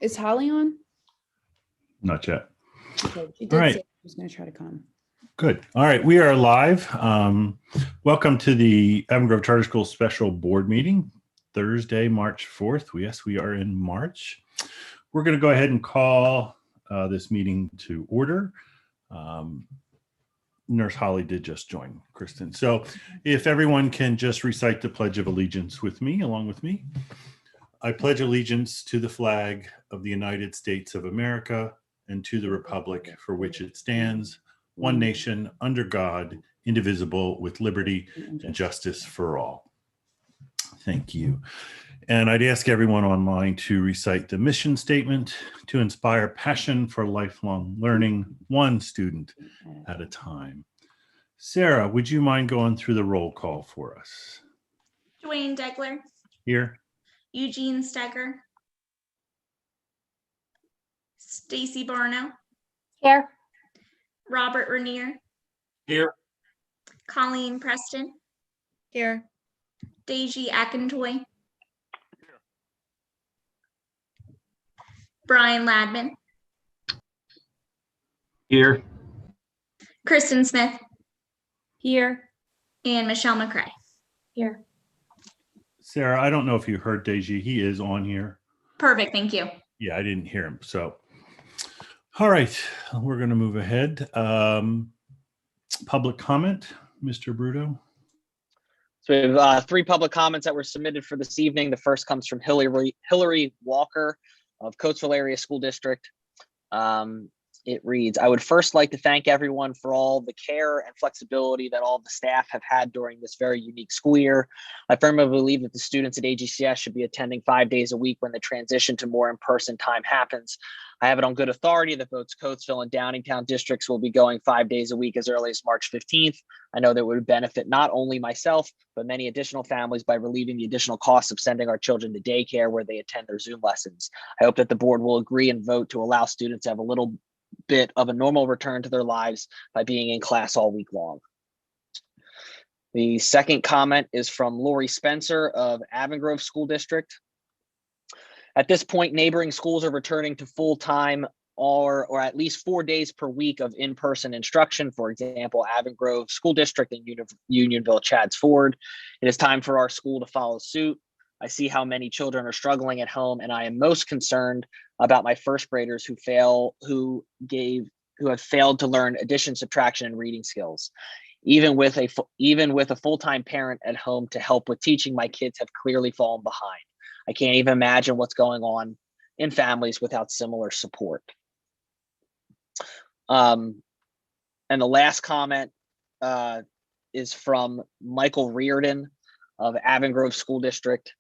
Is Holly on? Not yet. Okay, she All did right. say she was going to try to come. Good. All right. We are live. Welcome to the Avon Grove Charter School special board meeting, Thursday, March 4th. Yes, we are in March. We're going to go ahead and call this meeting to order. Nurse Holly did just join, Kristen. So if everyone can just recite the Pledge of Allegiance with me, along with me. I pledge allegiance to the flag of the United States of America and to the republic for which it stands, one nation, under God, indivisible, with liberty and justice for all. Thank you. And I'd ask everyone online to recite the mission statement to inspire passion for lifelong learning, one student at a time. Sarah, would you mind going through the roll call for us? Dwayne Degler. Here. Eugene Steger. Stacy Barno. Here. Robert Rainier. Here. Colleen Preston. Here. Deji Akintoy. Brian Ladman. Here. Kristen Smith. Here. And Michelle McCrae. Here. Sarah, I don't know if you heard Deji. He is on here. Perfect. Thank you. Yeah, I didn't hear him. So, all right, we're going to move ahead. Public comment, Mr. Bruto. So we have 3 public comments that were submitted for this evening. The first comes from Hillary Walker of Coatesville Area School District. It reads, I would first like to thank everyone for all the care and flexibility that all the staff have had during this very unique school year. I firmly believe that the students at AGCS should be attending 5 days a week when the transition to more in-person time happens. I have it on good authority that both Coatesville and Downingtown districts will be going 5 days a week as early as March 15th. I know that would benefit not only myself, but many additional families by relieving the additional costs of sending our children to daycare where they attend their Zoom lessons. I hope that the board will agree and vote to allow students to have a little bit of a normal return to their lives by being in class all week long. The second comment is from Lori Spencer of Avon Grove School District. At this point, neighboring schools are returning to full-time or at least 4 days per week of in-person instruction. For example, Avon Grove School District and Unionville Chadds Ford. It is time for our school to follow suit. I see how many children are struggling at home, and I am most concerned about my first graders who have failed to learn addition, subtraction, and reading skills. Even with a full-time parent at home to help with teaching, my kids have clearly fallen behind. I can't even imagine what's going on in families without similar support. And the last comment is from Michael Reardon of Avon Grove School District.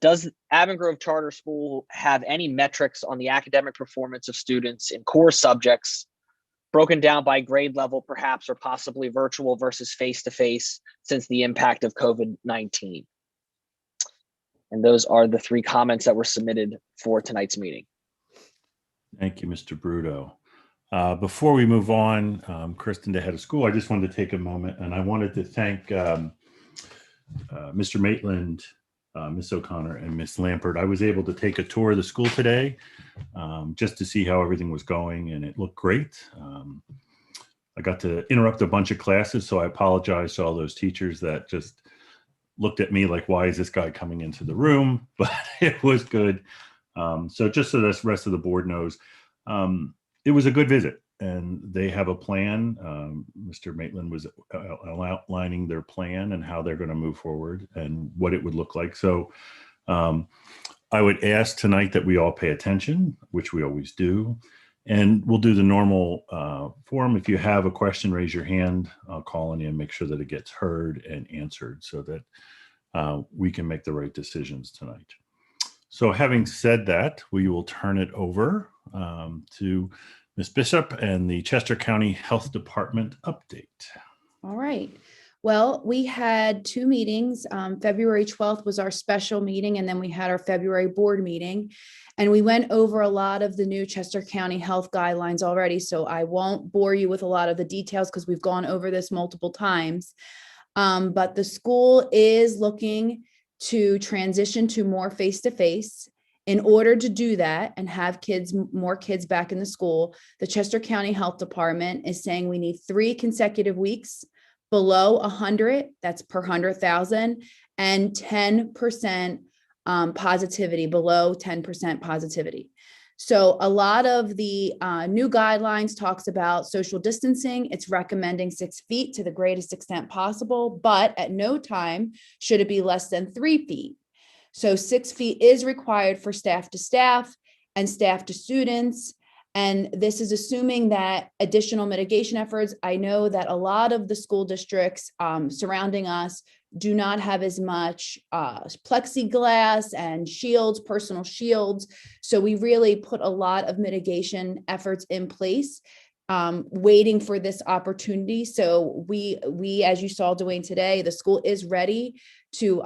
Does Avon Grove Charter School have any metrics on the academic performance of students in core subjects, broken down by grade level, perhaps, or possibly virtual versus face-to-face since the impact of COVID-19? And those are the 3 comments that were submitted for tonight's meeting. Thank you, Mr. Bruto. Before we move on, Kristen, the head of school, I just wanted to take a moment and I wanted to thank Mr. Maitland, Miss O'Connor, and Miss Lampert. I was able to take a tour of the school today just to see how everything was going, and it looked great. I got to interrupt a bunch of classes, so I apologize to all those teachers that just looked at me like, why is this guy coming into the room? But it was good. So just so the rest of the board knows, it was a good visit and they have a plan. Mr. Maitland was outlining their plan and how they're going to move forward and what it would look like. So I would ask tonight that we all pay attention, which we always do. And we'll do the normal form. If you have a question, raise your hand. I'll call on you and make sure that it gets heard and answered so that we can make the right decisions tonight. So having said that, we will turn it over to Ms. Bishop and the Chester County Health Department update. All right. Well, we had 2 meetings. February 12th was our special meeting, and then we had our February board meeting. And we went over a lot of the new Chester County health guidelines already, so I won't bore you with a lot of the details because we've gone over this multiple times. But the school is looking to transition to more face-to-face In order to do that and have more kids back in the school, the Chester County Health Department is saying we need 3 consecutive weeks below 100, that's per 100,000, and 10% positivity, below 10% positivity. So a lot of the new guidelines talks about social distancing. It's recommending 6 feet to the greatest extent possible, but at no time should it be less than 3 feet. So 6 feet is required for staff to staff and staff to students. And this is assuming that additional mitigation efforts. I know that a lot of the school districts surrounding us do not have as much plexiglass and shields, personal shields. So we really put a lot of mitigation efforts in place, waiting for this opportunity. So we, as you saw Dwayne today, the school is ready to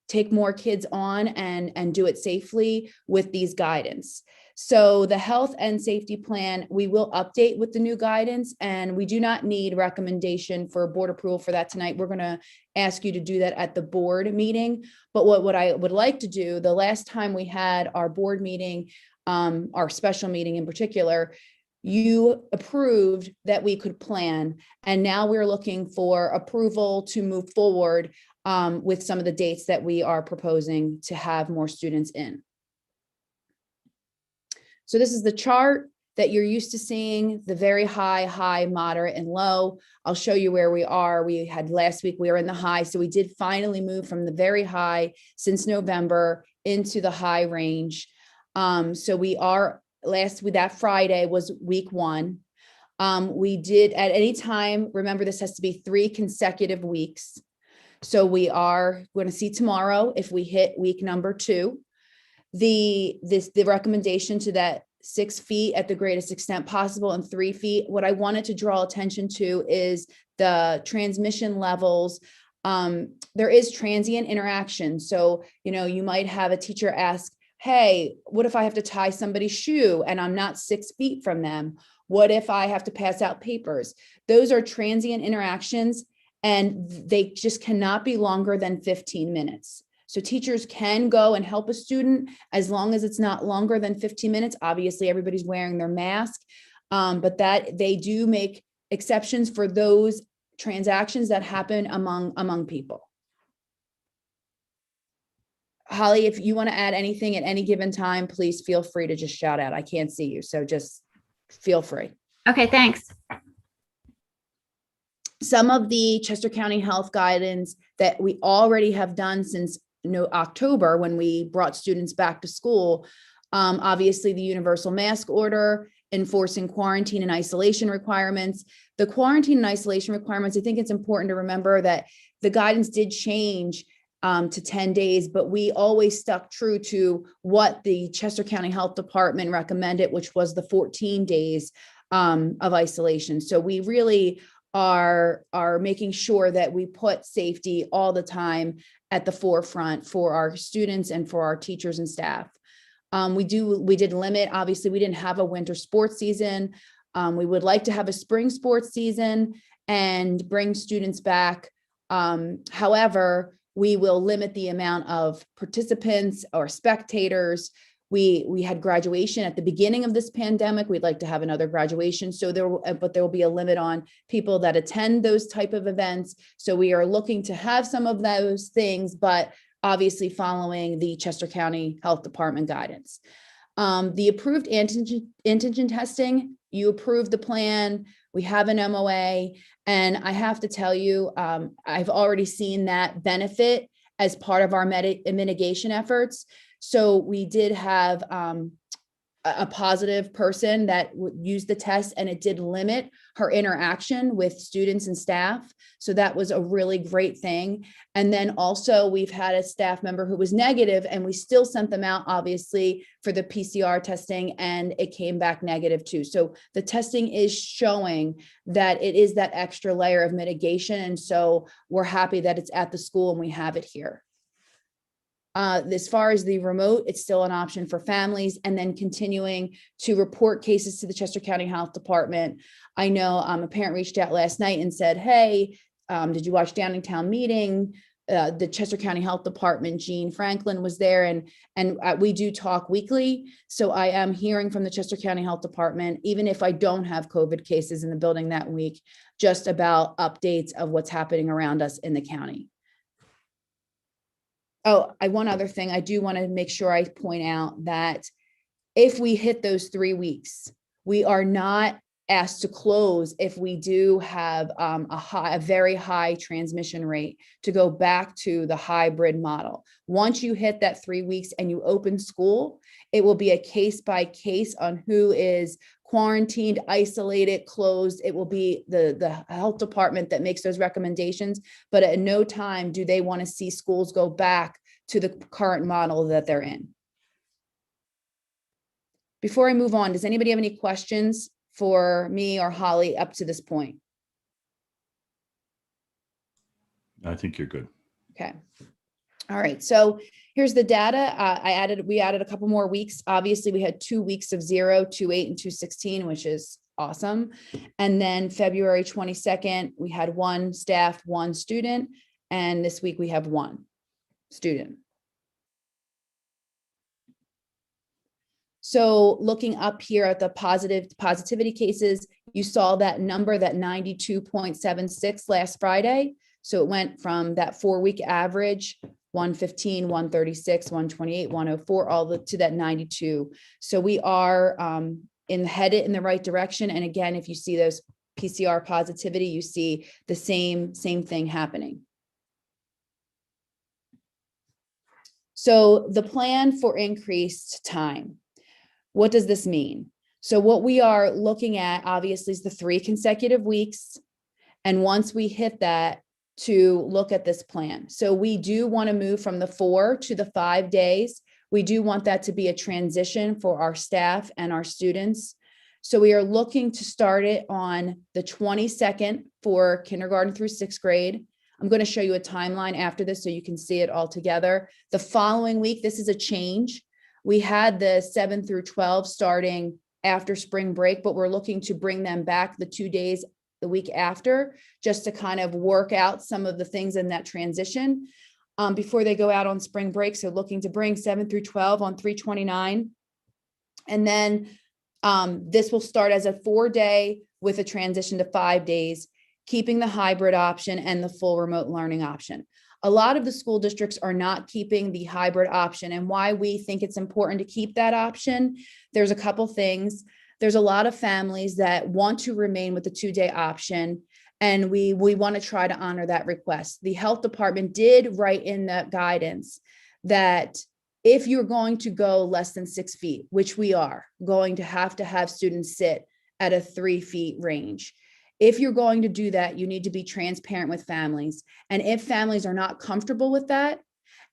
take more kids on and do it safely with these guidance. So the health and safety plan, we will update with the new guidance, and we do not need recommendation for board approval for that tonight. We're going to ask you to do that at the board meeting. But what I would like to do, the last time we had our board meeting, our special meeting in particular, you approved that we could plan. And now we're looking for approval to move forward with some of the dates that we are proposing to have more students in. So this is the chart that you're used to seeing, the very high, high, moderate, and low. I'll show you where we are. We had last week, we were in the high. So we did finally move from the very high since November into the high range. So we are, that Friday was week 1. We did at any time, remember this has to be 3 consecutive weeks. So we're going to see tomorrow if we hit week number 2. The recommendation to that 6 feet at the greatest extent possible and 3 feet. What I wanted to draw attention to is the transmission levels. There is transient interaction. So, you might have a teacher ask, hey, what if I have to tie somebody's shoe and I'm not 6 feet from them? What if I have to pass out papers? Those are transient interactions, and they just cannot be longer than 15 minutes. So teachers can go and help a student as long as it's not longer than 15 minutes. Obviously, everybody's wearing their mask, but that they do make exceptions for those transactions that happen among people. Holly, if you want to add anything at any given time, please feel free to just shout out. I can't see you, so just feel free. Okay, thanks. Some of the Chester County Health guidance that we already have done since October, when we brought students back to school, obviously the universal mask order, enforcing quarantine and isolation requirements. The quarantine and isolation requirements, I think it's important to remember that the guidance did change to 10 days, but we always stuck true to what the Chester County Health Department recommended, which was the 14 days of isolation. So we really are making sure that we put safety all the time at the forefront for our students and for our teachers and staff. We did limit, obviously we didn't have a winter sports season. We would like to have a spring sports season and bring students back. However, we will limit the amount of participants or spectators. We had graduation at the beginning of this pandemic. We'd like to have another graduation. So there will be a limit on people that attend those type of events. So we are looking to have some of those things, but obviously following the Chester County Health Department guidance. The approved antigen testing, you approved the plan. We have an MOA, and I have to tell you, I've already seen that benefit as part of our mitigation efforts. So we did have a positive person that used the test, and it did limit her interaction with students and staff. So that was a really great thing. And then also we've had a staff member who was negative, and we still sent them out, obviously, for the PCR testing, and it came back negative too. So the testing is showing that it is that extra layer of mitigation. And so we're happy that it's at the school and we have it here. As far as the remote, it's still an option for families, and then continuing to report cases to the Chester County Health Department. I know a parent reached out last night and said, hey, did you watch Downingtown meeting? the Chester County Health Department, Jean Franklin was there, and we do talk weekly. So I am hearing from the Chester County Health Department, even if I don't have COVID cases in the building that week, just about updates of what's happening around us in the county. Oh, one other thing, I do want to make sure I point out that if we hit those 3 weeks, we are not asked to close if we do have a very high transmission rate, to go back to the hybrid model. Once you hit that 3 weeks and you open school, it will be a case by case on who is quarantined, isolated, closed. It will be the health department that makes those recommendations, but at no time do they want to see schools go back to the current model that they're in. Before I move on, does anybody have any questions for me or Holly up to this point? I think you're good. Okay. All right. So here's the data. We added a couple more weeks. Obviously, we had 2 weeks of 0, 2/8, and 2/16, which is awesome. And then February 22nd, we had 1 staff, 1 student. And this week we have 1 student. So looking up here at the positivity cases, you saw that number, that 92.76 last Friday. So it went from that 4-week average, 115, 136, 128, 104, all the to that 92. So we are headed in the right direction. And again, if you see those PCR positivity, you see the same thing happening. So the plan for increased time. What does this mean? So what we are looking at, obviously, is the 3 consecutive weeks. And once we hit that, to look at this plan. So we do want to move from the 4 to the 5 days. We do want that to be a transition for our staff and our students. So we are looking to start it on the 22nd for kindergarten through 6th grade. I'm going to show you a timeline after this so you can see it all together. The following week, this is a change. We had the 7 through 12 starting after spring break, but we're looking to bring them back the 2 days the week after, just to kind of work out some of the things in that transition before they go out on spring break. So looking to bring 7 through 12 on 3/29. And then this will start as a 4-day with a transition to 5 days, keeping the hybrid option and the full remote learning option. A lot of the school districts are not keeping the hybrid option, and why we think it's important to keep that option. There's a couple things. There's a lot of families that want to remain with the 2-day option, and we want to try to honor that request. The health department did write in the guidance that if you're going to go less than 6 feet, which we are going to have students sit at a 3 feet range. If you're going to do that, you need to be transparent with families. And if families are not comfortable with that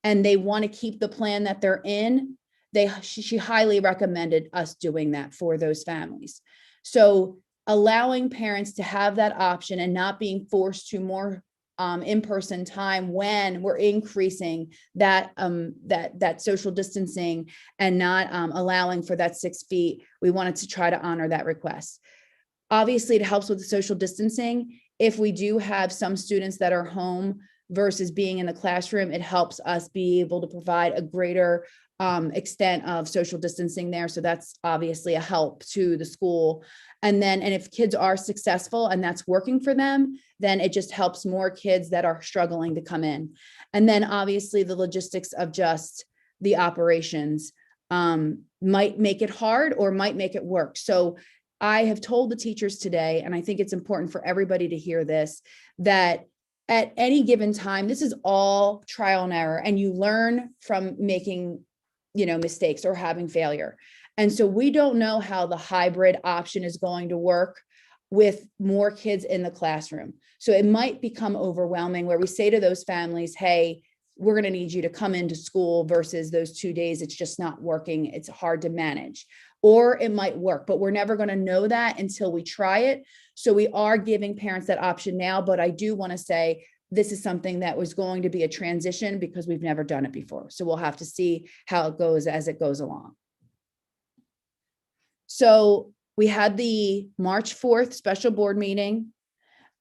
and they want to keep the plan that they're in, she highly recommended us doing that for those families. So allowing parents to have that option and not being forced to more in-person time when we're increasing that social distancing and not allowing for that 6 feet, we wanted to try to honor that request. Obviously, it helps with the social distancing. If we do have some students that are home versus being in the classroom, it helps us be able to provide a greater extent of social distancing there. So that's obviously a help to the school. And if kids are successful and that's working for them, then it just helps more kids that are struggling to come in. And then obviously the logistics of just the operations might make it hard or might make it work. So I have told the teachers today, and I think it's important for everybody to hear this, that at any given time, this is all trial and error, and you learn from making, mistakes or having failure. And so we don't know how the hybrid option is going to work with more kids in the classroom. So it might become overwhelming where we say to those families, hey, we're going to need you to come into school versus those 2 days. It's just not working. It's hard to manage. Or it might work, but we're never going to know that until we try it. So we are giving parents that option now, but I do want to say this is something that was going to be a transition because we've never done it before. So we'll have to see how it goes as it goes along. So we had the March 4th special board meeting.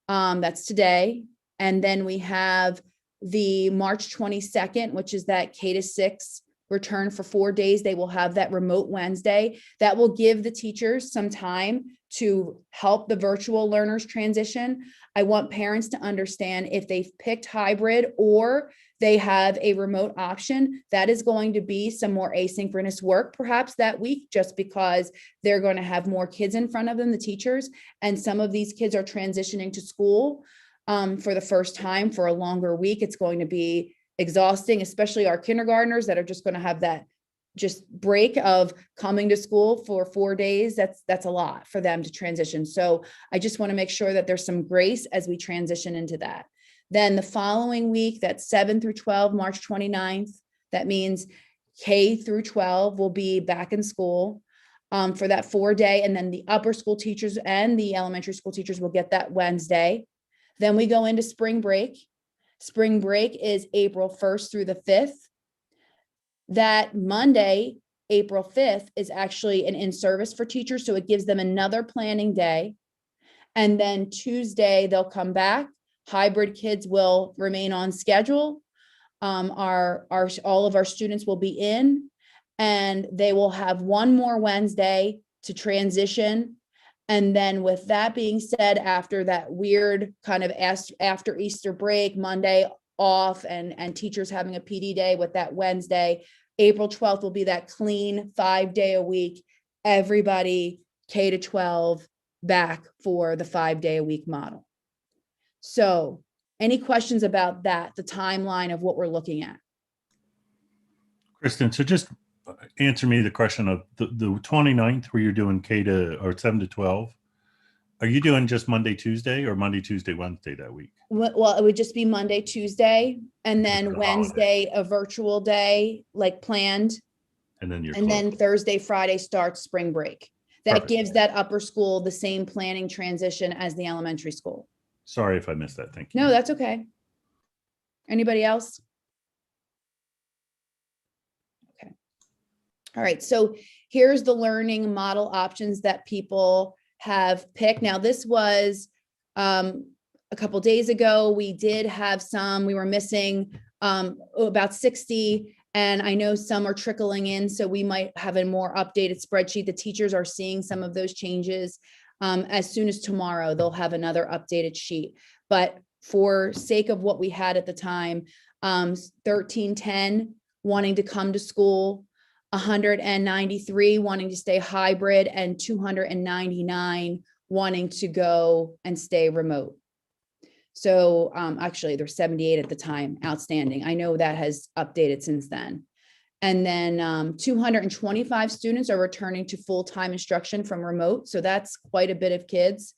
That's today. And then we have the March 22nd, which is that K-6 return for 4 days. They will have that remote Wednesday. That will give the teachers some time to help the virtual learners transition. I want parents to understand if they've picked hybrid or they have a remote option, that is going to be some more asynchronous work perhaps that week, just because they're going to have more kids in front of them, the teachers, and some of these kids are transitioning to school for the first time for a longer week. It's going to be exhausting, especially our kindergartners that are just going to have that just break of coming to school for 4 days. That's a lot for them to transition. So I just want to make sure that there's some grace as we transition into that. Then the following week, that's 7 through 12, March 29th, that means K through 12 will be back in school for that 4-day. And then the upper school teachers and the elementary school teachers will get that Wednesday. Then we go into spring break. Spring break is April 1st through the 5th. That Monday, April 5th, is actually an in-service for teachers. So it gives them another planning day. And then Tuesday, they'll come back. Hybrid kids will remain on schedule. All of our students will be in, and they will have one more Wednesday to transition. And then with that being said, after that weird kind of after Easter break, Monday off and teachers having a PD day with that Wednesday, April 12th will be that clean 5-day a week, everybody K to 12 back for the 5-day a week model. So any questions about that, the timeline of what we're looking at? Kristen, so just answer me the question of the 29th where you're doing K to or 7 to 12. Are you doing just Monday, Tuesday, or Monday, Tuesday, Wednesday that week? Well, it would just be Monday, Tuesday, and then Because of the Wednesday, a virtual day like planned. And then you're And then closed. Thursday, Friday starts spring break. That Perfect. gives that upper school the same planning transition as the elementary school. Sorry if I missed that. Thank you. No, that's okay. Anybody else? Okay. All right. So here's the learning model options that people have picked. Now, this was a couple days ago. We did have some, we were missing about 60. And I know some are trickling in, so we might have a more updated spreadsheet. The teachers are seeing some of those changes. As soon as tomorrow, they'll have another updated sheet. But for sake of what we had at the time, 1310 wanting to come to school, 193 wanting to stay hybrid, and 299 wanting to go and stay remote. So actually there's 78 at the time outstanding. I know that has updated since then. And then 225 students are returning to full-time instruction from remote. So that's quite a bit of kids.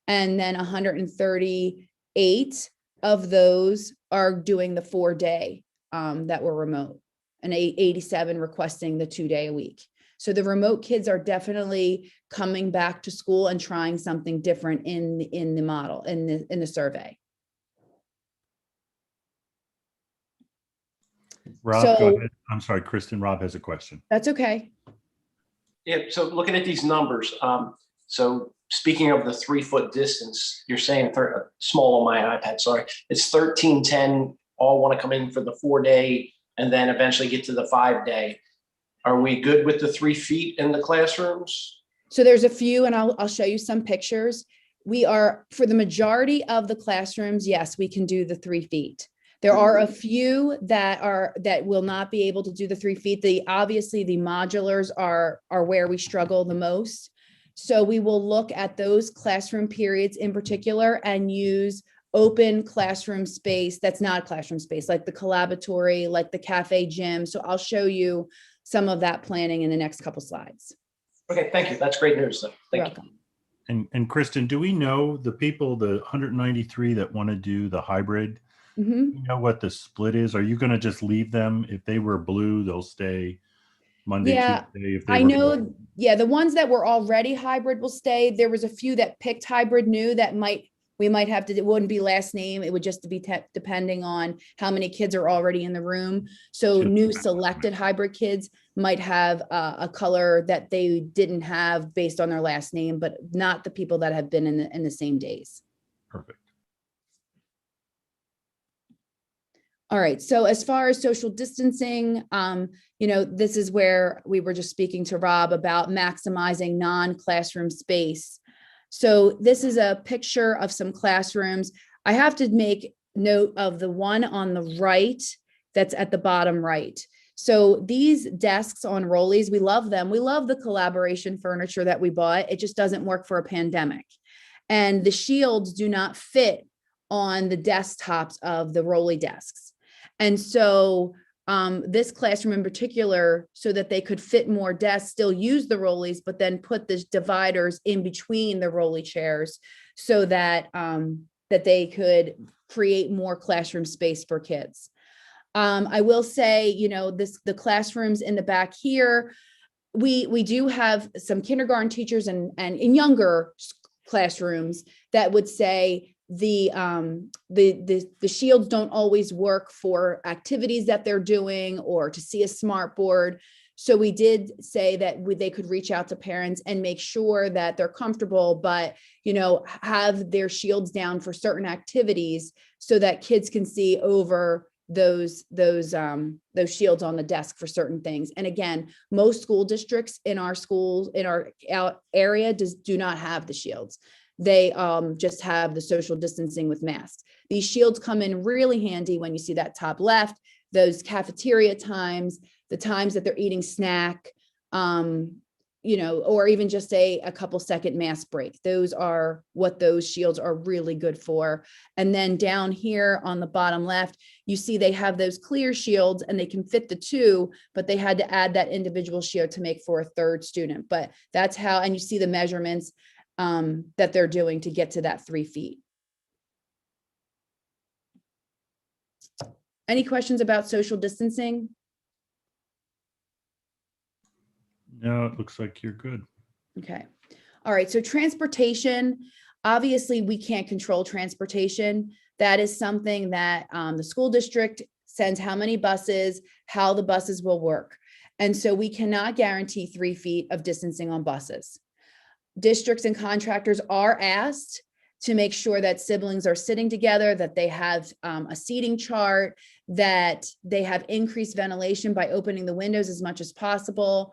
And then 138 of those are doing the 4-day that were remote, and 87 requesting the 2-day a week. So the remote kids are definitely coming back to school and trying something different in the model, in the survey. Rob, So- go ahead. I'm sorry, Kristen. Rob has a question. That's okay. Yeah, so looking at these numbers, so speaking of the 3-foot distance, you're saying small on my iPad, sorry, it's 1310, all want to come in for the 4-day and then eventually get to the 5-day. Are we good with the 3 feet in the classrooms? So there's a few, and I'll show you some pictures. We are, for the majority of the classrooms, yes, we can do the 3 feet. There are a few that will not be able to do the 3 feet. Obviously the modulars are where we struggle the most. So we will look at those classroom periods in particular and use open classroom space that's not classroom space, like the collaboratory, like the cafe gym. So I'll show you some of that planning in the next couple slides. Okay, thank you. That's great news. You're Thank you. welcome. And Kristen, do we know the people, the 193 that want to do the hybrid? Mhm. You know what the split is? Are you going to just leave them? If they were blue, they'll stay Monday, Yeah, Tuesday. If they I were know, blue, yeah, the ones that were already hybrid will stay. There was a few that picked hybrid new that we might have to, it wouldn't be last name. It would just be depending on how many kids are already in the room. So Sure. new selected hybrid kids might have a color that they didn't have based on their last name, but not the people that have been in the same days. perfect. All right, so as far as social distancing, this is where we were just speaking to Rob about maximizing non-classroom space. So this is a picture of some classrooms. I have to make note of the one on the right that's at the bottom right. So these desks on rollies, we love them. We love the collaboration furniture that we bought. It just doesn't work for a pandemic. And the shields do not fit on the desktops of the rolly desks. And so this classroom in particular, so that they could fit more desks, still use the rollies, but then put the dividers in between the rolly chairs so that that they could create more classroom space for kids. I will say, the classrooms in the back here, we do have some kindergarten teachers and in younger classrooms that would say the shields don't always work for activities that they're doing or to see a smart board. So we did say that they could reach out to parents and make sure that they're comfortable, but have their shields down for certain activities so that kids can see over those shields on the desk for certain things. And again, most school districts in our schools, in our area do not have the shields. They just have the social distancing with masks. These shields come in really handy when you see that top left, those cafeteria times, the times that they're eating snack, or even just a couple second mask break. Those are what those shields are really good for. And then down here on the bottom left, you see they have those clear shields and they can fit the two, but they had to add that individual shield to make for a third student. But that's how, and you see the measurements that they're doing to get to that 3 feet. Any questions about social distancing? No, it looks like you're good. Okay. All right. So transportation, obviously we can't control transportation. That is something that the school district sends how many buses, how the buses will work. And so we cannot guarantee 3 feet of distancing on buses. Districts and contractors are asked to make sure that siblings are sitting together, that they have a seating chart, that they have increased ventilation by opening the windows as much as possible,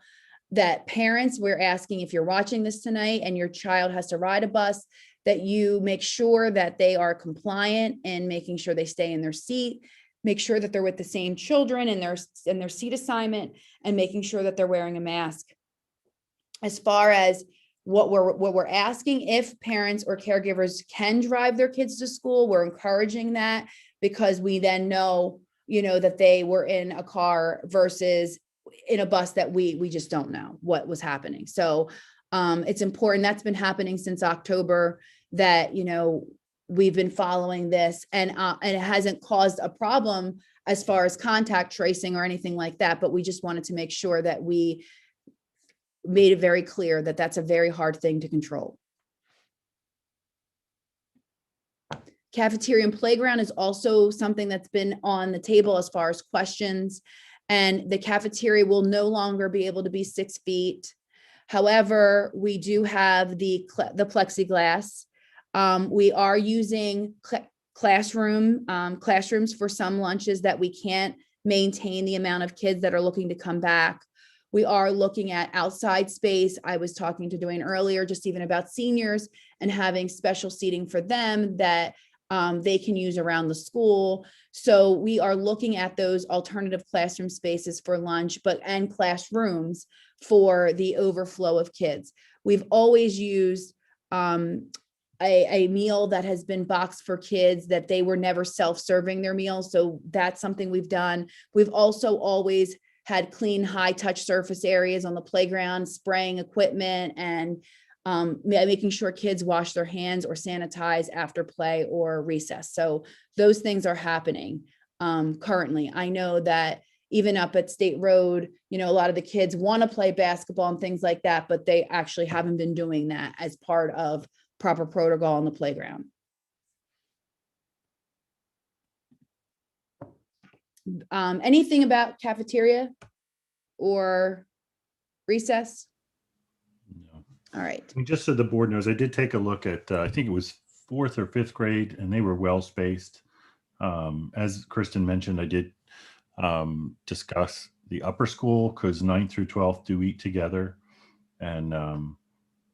that parents, we're asking if you're watching this tonight and your child has to ride a bus, that you make sure that they are compliant and making sure they stay in their seat, make sure that they're with the same children in their seat assignment, and making sure that they're wearing a mask. As far as what we're asking, if parents or caregivers can drive their kids to school, we're encouraging that, because we then know, that they were in a car versus in a bus that we just don't know what was happening. So it's important. That's been happening since October, that, we've been following this, and it hasn't caused a problem as far as contact tracing or anything like that. But we just wanted to make sure that we made it very clear that that's a very hard thing to control. Cafeteria and playground is also something that's been on the table as far as questions, and the cafeteria will no longer be able to be 6 feet. However, we do have the plexiglass. We are using classrooms for some lunches that we can't maintain the amount of kids that are looking to come back. We are looking at outside space. I was talking to Dwayne earlier, just even about seniors and having special seating for them that they can use around the school. So we are looking at those alternative classroom spaces for lunch, and classrooms for the overflow of kids. We've always used a meal that has been boxed for kids, that they were never self-serving their meals. So that's something we've done. We've also always had clean, high touch surface areas on the playground, spraying equipment, and making sure kids wash their hands or sanitize after play or recess. So those things are happening currently. I know that even up at State Road, a lot of the kids want to play basketball and things like that, but they actually haven't been doing that as part of proper protocol on the playground. Anything about cafeteria or recess? No. All right. And just so the board knows, I did take a look at, I think it was 4th or 5th grade, and they were well spaced. As Kristen mentioned, I did discuss the upper school because 9th through 12th do eat together. And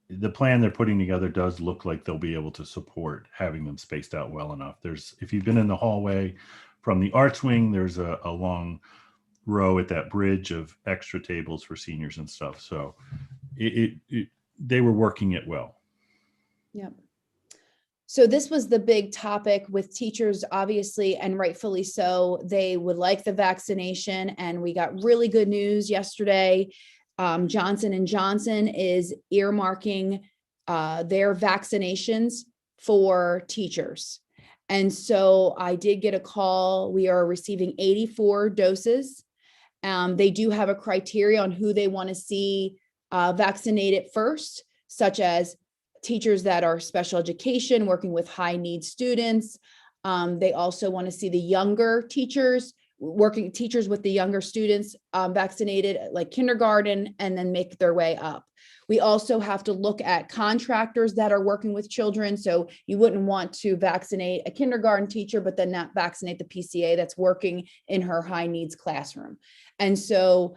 the plan they're putting together does look like they'll be able to support having them spaced out well enough. If you've been in the hallway from the arts wing, there's a long row at that bridge of extra tables for seniors and stuff. So they were working it well. Yep. So this was the big topic with teachers, obviously, and rightfully so. They would like the vaccination, and we got really good news yesterday. Johnson & Johnson is earmarking their vaccinations for teachers. And so I did get a call. We are receiving 84 doses. They do have a criteria on who they want to see vaccinated first, such as teachers that are special education, working with high need students. They also want to see the younger teachers, teachers with the younger students vaccinated, like kindergarten, and then make their way up. We also have to look at contractors that are working with children. So you wouldn't want to vaccinate a kindergarten teacher, but then not vaccinate the PCA that's working in her high needs classroom. And so,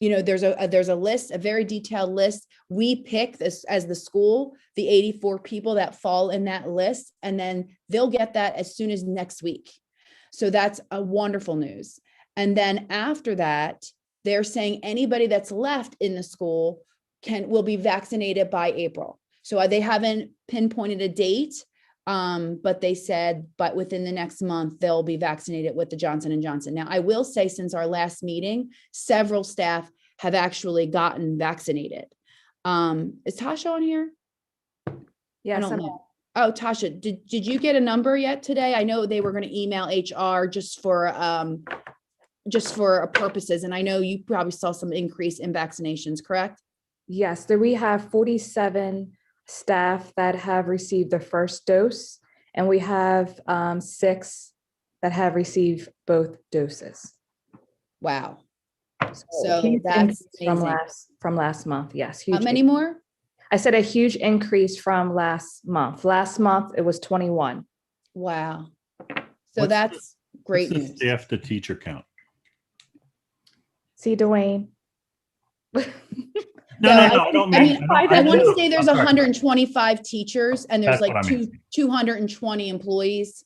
there's a list, a very detailed list. We pick this as the school, the 84 people that fall in that list, and then they'll get that as soon as next week. So that's a wonderful news. And then after that, they're saying anybody that's left in the school will be vaccinated by April. So they haven't pinpointed a date, but they said, but within the next month, they'll be vaccinated with the Johnson & Johnson. Now, I will say, since our last meeting, several staff have actually gotten vaccinated. Is Tasha on here? Yes, I don't know. Oh, Tasha, did you get a number yet today? I know they were going to email HR just for purposes. And I know you probably saw some increase in vaccinations, correct? yes. We have 47 staff that have received the first dose, and we have 6 that have received both doses. Wow. So Huge that's increase amazing. from last month. Yes. How Huge many increase. more? I said a huge increase from last month. Last month it was 21. Wow. So What's that's great What's the news. staff to teacher count? See, Dwayne. No, I don't I mean. mean, I I want to know. say there's I'm sorry. 125 teachers and there's That's like what I mean. 220 employees.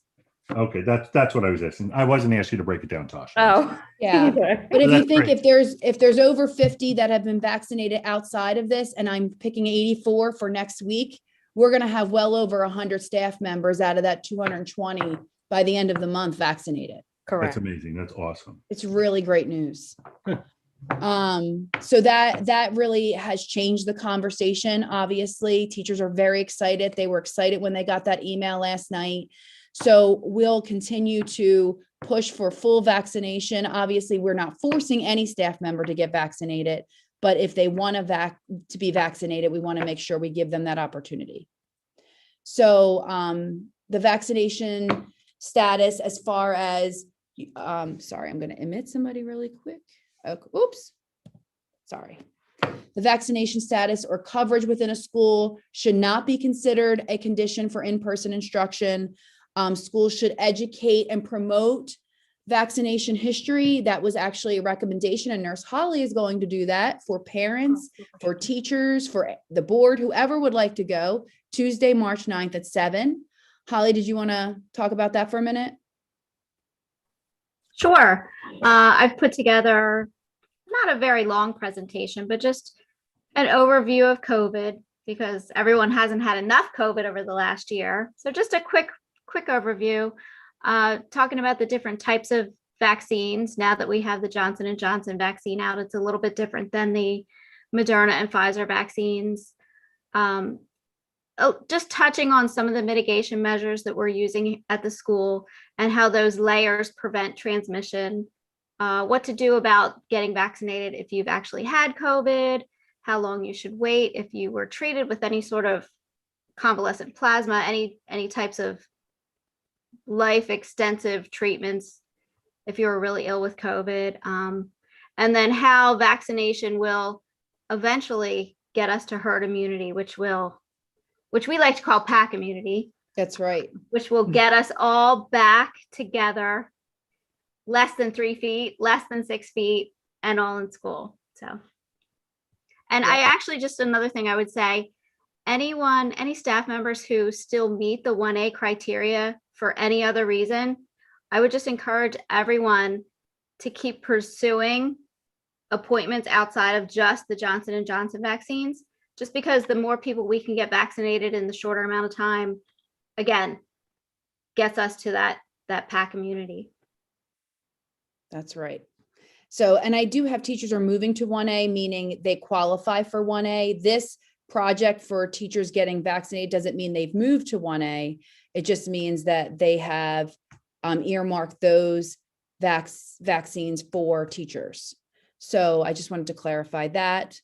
Okay, that's what I was asking. I wasn't asking you to break it down, Tasha. Oh, Yeah. okay. But if That's you think great. if there's over 50 that have been vaccinated outside of this, and I'm picking 84 for next week, we're going to have well over 100 staff members out of that 220 by the end of the month vaccinated. Correct. That's amazing. That's awesome. It's really great news. Good. So that really has changed the conversation. Obviously, teachers are very excited. They were excited when they got that email last night. So we'll continue to push for full vaccination. Obviously, we're not forcing any staff member to get vaccinated, but if they want to be vaccinated, we want to make sure we give them that opportunity. So the vaccination status, as far as, sorry, I'm going to emit somebody really quick. Oops, sorry. The vaccination status or coverage within a school should not be considered a condition for in-person instruction. Schools should educate and promote vaccination history. That was actually a recommendation, and Nurse Holly is going to do that for parents, for teachers, for the board, whoever would like to go, Tuesday, March 9th at 7. Holly, did you want to talk about that for a minute? Sure. I've put together not a very long presentation, but just an overview of COVID, because everyone hasn't had enough COVID over the last year. So just a quick overview, talking about the different types of vaccines. Now that we have the Johnson & Johnson vaccine out, it's a little bit different than the Moderna and Pfizer vaccines. Just touching on some of the mitigation measures that we're using at the school and how those layers prevent transmission, what to do about getting vaccinated if you've actually had COVID, how long you should wait if you were treated with any sort of convalescent plasma, any types of life extensive treatments if you were really ill with COVID, and then how vaccination will eventually get us to herd immunity, which we like to call pack immunity. That's right. which will get us all back together, less than 3 feet, less than 6 feet, and all in school. So, and I actually, just another thing I would say, any staff members who still meet the 1A criteria for any other reason, I would just encourage everyone to keep pursuing appointments outside of just the Johnson & Johnson vaccines, just because the more people we can get vaccinated in the shorter amount of time, again, gets us to that pack immunity. That's right. So, and I do have teachers are moving to 1A, meaning they qualify for 1A. This project for teachers getting vaccinated doesn't mean they've moved to 1A. It just means that they have earmarked those vaccines for teachers. So I just wanted to clarify that.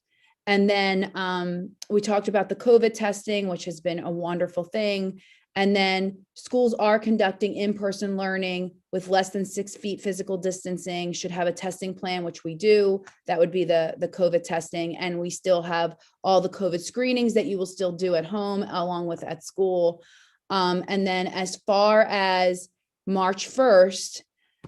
And then we talked about the COVID testing, which has been a wonderful thing. And then schools are conducting in-person learning with less than 6 feet physical distancing, should have a testing plan, which we do. That would be the COVID testing. And we still have all the COVID screenings that you will still do at home along with at school. And then as far as March 1st,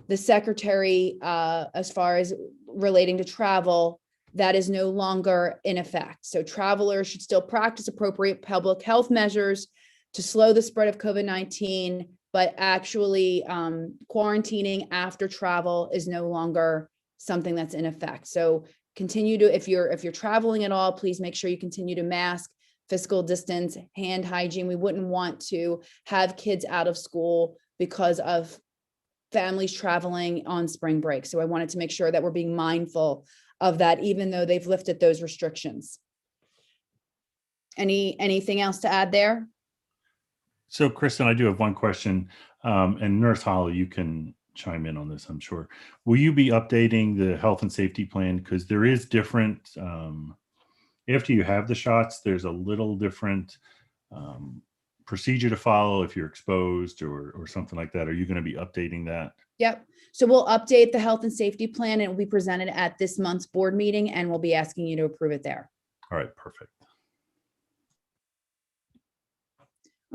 the secretary, as far as relating to travel, that is no longer in effect. So travelers should still practice appropriate public health measures to slow the spread of COVID-19, but actually quarantining after travel is no longer something that's in effect. So continue to, if you're traveling at all, please make sure you continue to mask, physical distance, hand hygiene. We wouldn't want to have kids out of school because of families traveling on spring break. So I wanted to make sure that we're being mindful of that, even though they've lifted those restrictions. Anything else to add there? So, Kristen, I do have one question, and Nurse Holly, you can chime in on this, I'm sure. Will you be updating the health and safety plan? Because there is different, after you have the shots, there's a little different procedure to follow if you're exposed or something like that. Are you going to be updating that? Yep. So we'll update the health and safety plan, and it will be presented at this month's board meeting, and we'll be asking you to approve it there. All right, perfect.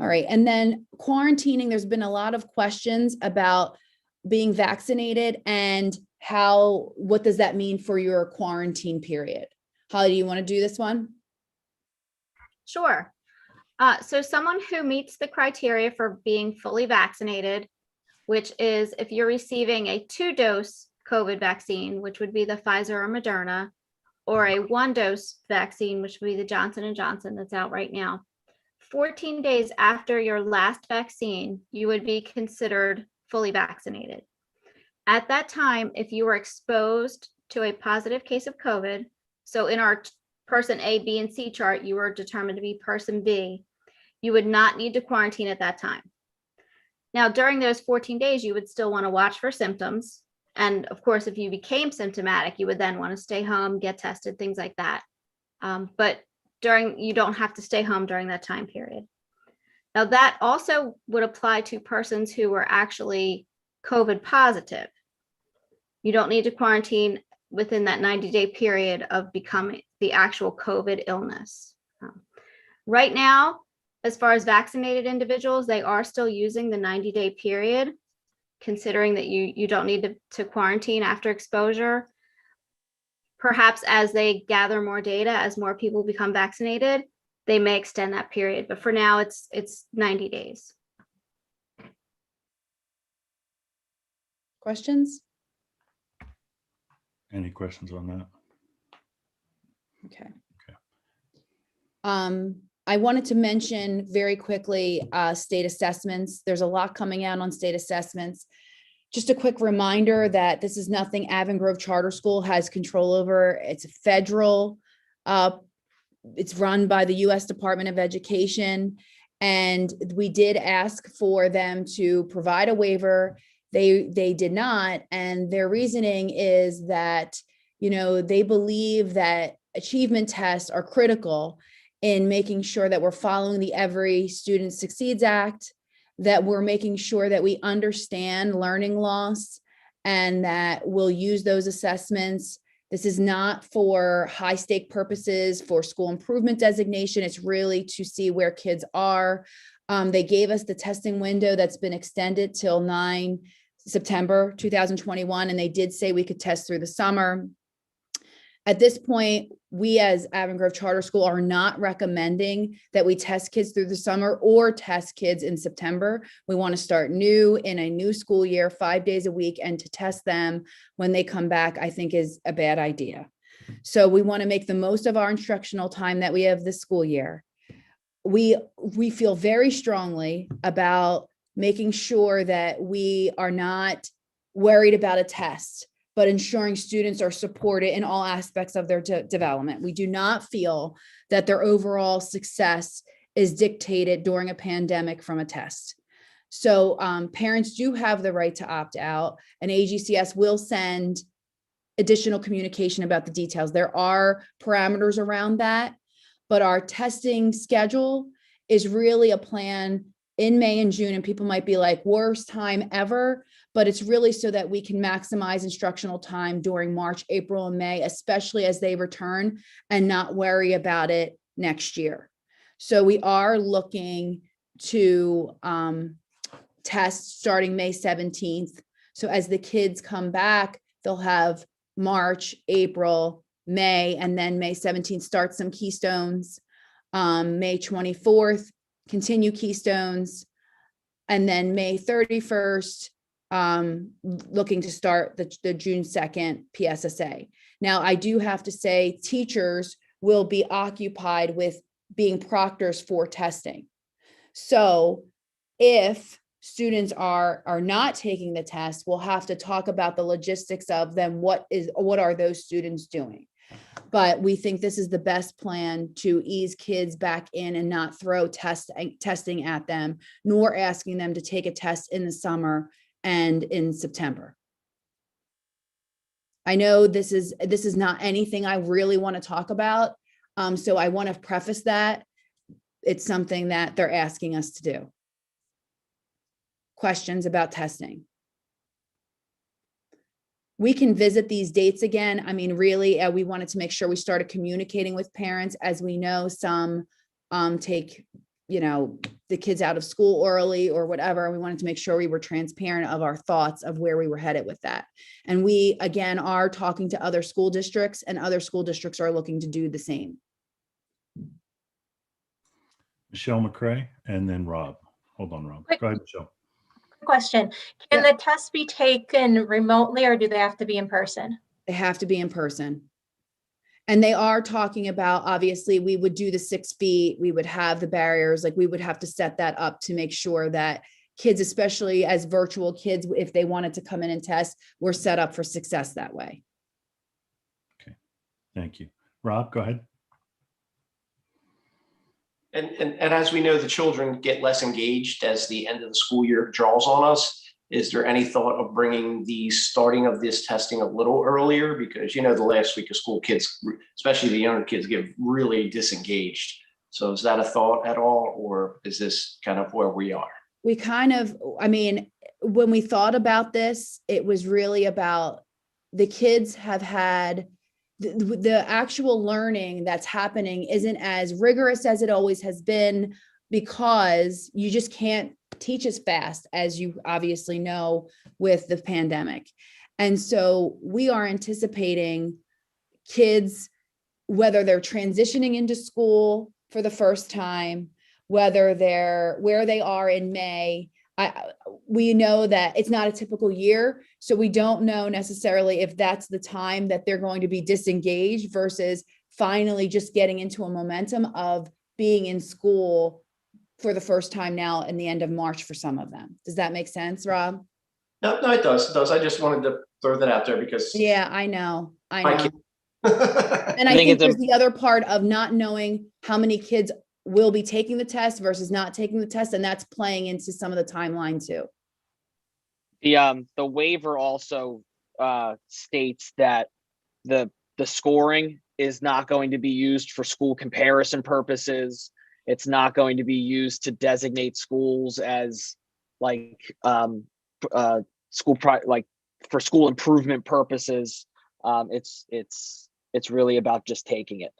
All right. And then quarantining, there's been a lot of questions about being vaccinated and what does that mean for your quarantine period? Holly, do you want to do this one? Sure. So someone who meets the criteria for being fully vaccinated, which is if you're receiving a 2-dose COVID vaccine, which would be the Pfizer or Moderna, or a 1-dose vaccine, which would be the Johnson & Johnson that's out right now, 14 days after your last vaccine, you would be considered fully vaccinated. At that time, if you were exposed to a positive case of COVID, so in our person A, B, and C chart, you were determined to be person B, you would not need to quarantine at that time. Now, during those 14 days, you would still want to watch for symptoms. And of course, if you became symptomatic, you would then want to stay home, get tested, things like that. But you don't have to stay home during that time period. Now, that also would apply to persons who were actually COVID positive. You don't need to quarantine within that 90-day period of becoming the actual COVID illness. Right now, as far as vaccinated individuals, they are still using the 90-day period, considering that you don't need to quarantine after exposure. Perhaps as they gather more data, as more people become vaccinated, they may extend that period. But for now, it's 90 days. Questions? Any questions on that? Okay. Okay. I wanted to mention very quickly state assessments. There's a lot coming out on state assessments. Just a quick reminder that this is nothing Avon Grove Charter School has control over. It's a federal, it's run by the U.S. Department of Education. And we did ask for them to provide a waiver. They did not. And their reasoning is that, they believe that achievement tests are critical in making sure that we're following the Every Student Succeeds Act, that we're making sure that we understand learning loss, and that we'll use those assessments This is not for high stake purposes for school improvement designation. It's really to see where kids are. They gave us the testing window that's been extended till 9 September 2021, and they did say we could test through the summer. At this point, we as Avon Grove Charter School are not recommending that we test kids through the summer or test kids in September. We want to start new in a new school year, 5 days a week, and to test them when they come back, I think is a bad idea. So we want to make the most of our instructional time that we have this school year. We feel very strongly about making sure that we are not worried about a test, but ensuring students are supported in all aspects of their development. We do not feel that their overall success is dictated during a pandemic from a test. So parents do have the right to opt out, and AGCS will send additional communication about the details. There are parameters around that, but our testing schedule is really a plan in May and June, and people might be like, worst time ever, but it's really so that we can maximize instructional time during March, April, and May, especially as they return, and not worry about it next year. So we are looking to test starting May 17th. So as the kids come back, they'll have March, April, May, and then May 17th start some Keystones. May 24th, continue Keystones, and then May 31st, looking to start the June 2nd PSSA. Now, I do have to say teachers will be occupied with being proctors for testing. So if students are not taking the test, we'll have to talk about the logistics of them. What are those students doing? But we think this is the best plan to ease kids back in and not throw testing at them, nor asking them to take a test in the summer and in September. I know this is not anything I really want to talk about. So I want to preface that it's something that they're asking us to do. Questions about testing? We can visit these dates again. I mean, really, we wanted to make sure we started communicating with parents. As we know, some take, the kids out of school early or whatever. We wanted to make sure we were transparent of our thoughts of where we were headed with that. And we, again, are talking to other school districts, and other school districts are looking to do the same. Michelle McCray, and then Rob. Hold on, Rob. Go ahead, Michelle. Question. Can the tests be taken remotely, or do they have to be in person? They have to be in person. And they are talking about, obviously, we would do the 6 feet, we would have the barriers, like we would have to set that up to make sure that kids, especially as virtual kids, if they wanted to come in and test, were set up for success that way. Okay, thank you. Rob, go ahead. And as we know, the children get less engaged as the end of the school year draws on us. Is there any thought of bringing the starting of this testing a little earlier? Because, the last week of school, kids, especially the younger kids, get really disengaged. So is that a thought at all, or is this kind of where we are? We when we thought about this, it was really about the kids have had the actual learning that's happening isn't as rigorous as it always has been, because you just can't teach as fast as you obviously know with the pandemic. And so we are anticipating kids, whether they're transitioning into school for the first time, whether they're where they are in May. We know that it's not a typical year, so we don't know necessarily if that's the time that they're going to be disengaged versus finally just getting into a momentum of being in school for the first time now in the end of March for some of them. Does that make sense, Rob? No, it does. It does. I just wanted to throw that out there because Yeah, I know. I And I think there's the other part of not knowing how many kids will be taking the test versus not taking the test, and that's playing into some of the timeline too. The waiver also states that the scoring is not going to be used for school comparison purposes. It's not going to be used to designate schools as for school improvement purposes. It's really about just taking it.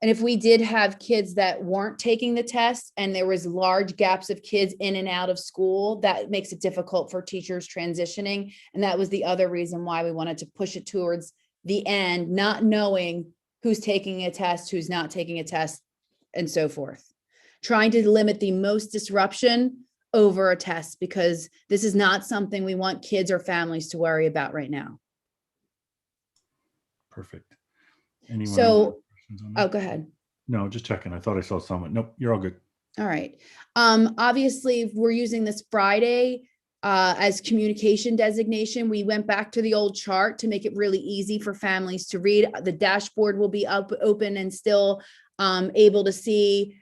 And if we did have kids that weren't taking the test and there was large gaps of kids in and out of school, that makes it difficult for teachers transitioning. And that was the other reason why we wanted to push it towards the end, not knowing who's taking a test, who's not taking a test, and so forth. Trying to limit the most disruption over a test, because this is not something we want kids or families to worry about right now. Perfect. Anyone else So, have questions on that? oh, go ahead. No, just checking. I thought I saw someone. Nope, you're all good. All right. Obviously, we're using this Friday as communication designation. We went back to the old chart to make it really easy for families to read. The dashboard will be open and still able to see,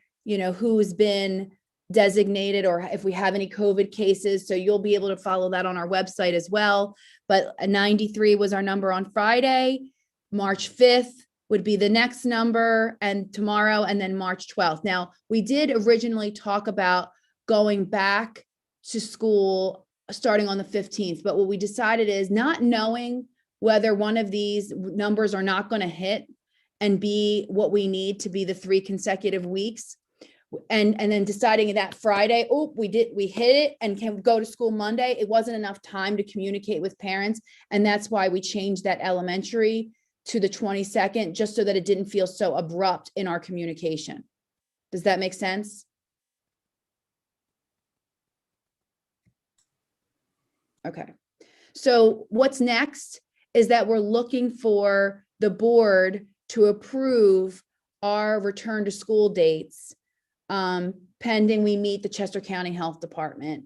who's been designated or if we have any COVID cases. So you'll be able to follow that on our website as well. But 93 was our number on Friday. March 5th would be the next number, and tomorrow, and then March 12th. Now, we did originally talk about going back to school starting on the 15th, but what we decided is, not knowing whether one of these numbers are not going to hit and be what we need to be the 3 consecutive weeks, and then deciding that Friday, we hit it and can go to school Monday. It wasn't enough time to communicate with parents, and that's why we changed that elementary to the 22nd, just so that it didn't feel so abrupt in our communication. Does that make sense? Okay. So what's next is that we're looking for the board to approve our return to school dates, pending we meet the Chester County Health Department.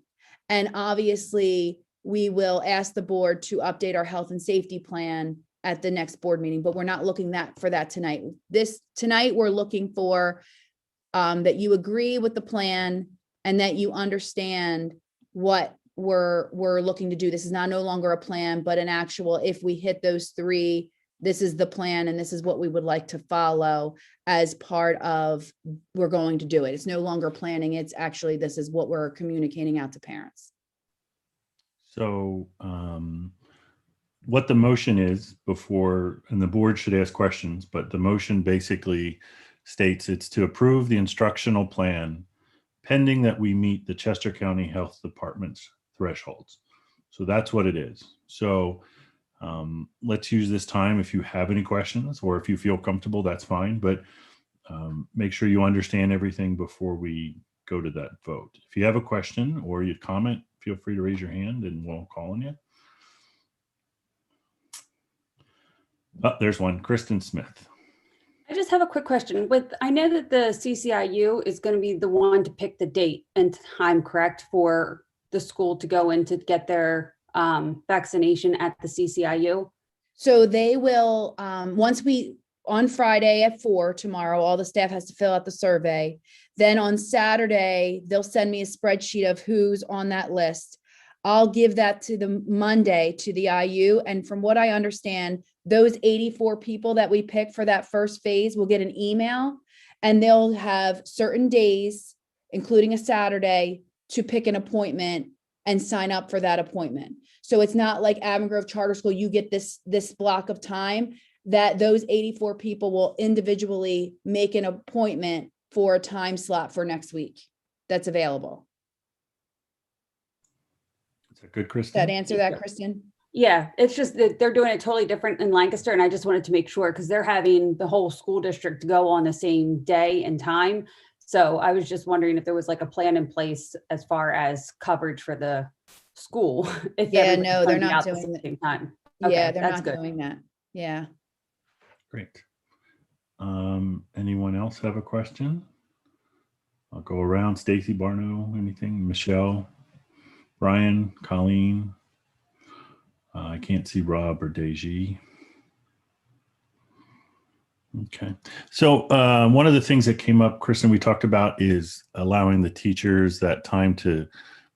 And obviously, we will ask the board to update our health and safety plan at the next board meeting, but we're not looking for that tonight. Tonight, we're looking for that you agree with the plan and that you understand what we're looking to do. This is no longer a plan, but an actual, if we hit those 3, this is the plan and this is what we would like to follow as part of, we're going to do it. It's no longer planning. It's actually, this is what we're communicating out to parents. So what the motion is before, and the board should ask questions, but the motion basically states it's to approve the instructional plan pending that we meet the Chester County Health Department's thresholds. So that's what it is. So let's use this time. If you have any questions or if you feel comfortable, that's fine, but make sure you understand everything before we go to that vote. If you have a question or you comment, feel free to raise your hand and we'll call on you. Oh, there's one, Kristen Smith. I just have a quick question. I know that the CCIU is going to be the one to pick the date and time, correct, for the school to go in to get their vaccination at the CCIU? So they will, on Friday at 4 tomorrow, all the staff has to fill out the survey. Then on Saturday, they'll send me a spreadsheet of who's on that list. I'll give that to the Monday to the IU. And from what I understand, those 84 people that we pick for that first phase will get an email, and they'll have certain days, including a Saturday, to pick an appointment and sign up for that appointment. So it's not like Avon Grove Charter School, you get this block of time, that those 84 people will individually make an appointment for a time slot for next week that's available. Is that good, Kristen? Does that answer that, Kristen? Yeah, it's just that they're doing it totally different in Lancaster, and I just wanted to make sure because they're having the whole school district go on the same day and time. So I was just wondering if there was like a plan in place as far as coverage for the school. If Yeah, no, they're everybody's not out the doing that. same time. Yeah, Okay, they're that's not good. doing that. Yeah. Great. Anyone else have a question? I'll go around. Stacy, Barno, anything? Michelle, Brian, Colleen. I can't see Rob or Deji. Okay. So one of the things that came up, Kristen, we talked about is allowing the teachers that time to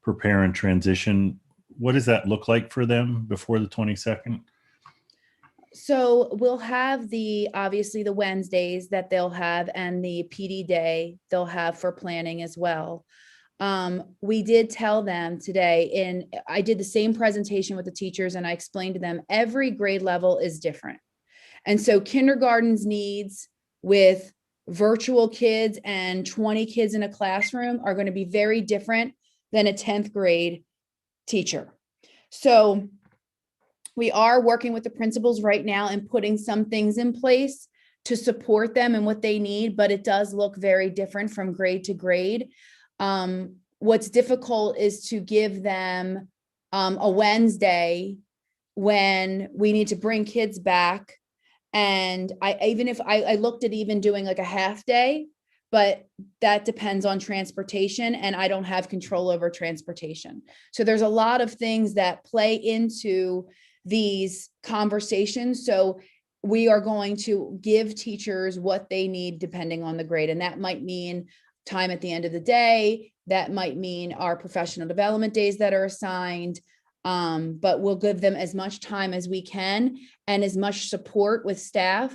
prepare and transition. What does that look like for them before the 22nd? So we'll have obviously the Wednesdays that they'll have and the PD day they'll have for planning as well. We did tell them today, and I did the same presentation with the teachers, and I explained to them every grade level is different. And so kindergarten's needs with virtual kids and 20 kids in a classroom are going to be very different than a 10th grade teacher. So we are working with the principals right now and putting some things in place to support them and what they need, but it does look very different from grade to grade. What's difficult is to give them a Wednesday when we need to bring kids back. And even if I looked at even doing like a half day, but that depends on transportation, and I don't have control over transportation. So there's a lot of things that play into these conversations. So we are going to give teachers what they need depending on the grade. And that might mean time at the end of the day. That might mean our professional development days that are assigned. But we'll give them as much time as we can and as much support with staff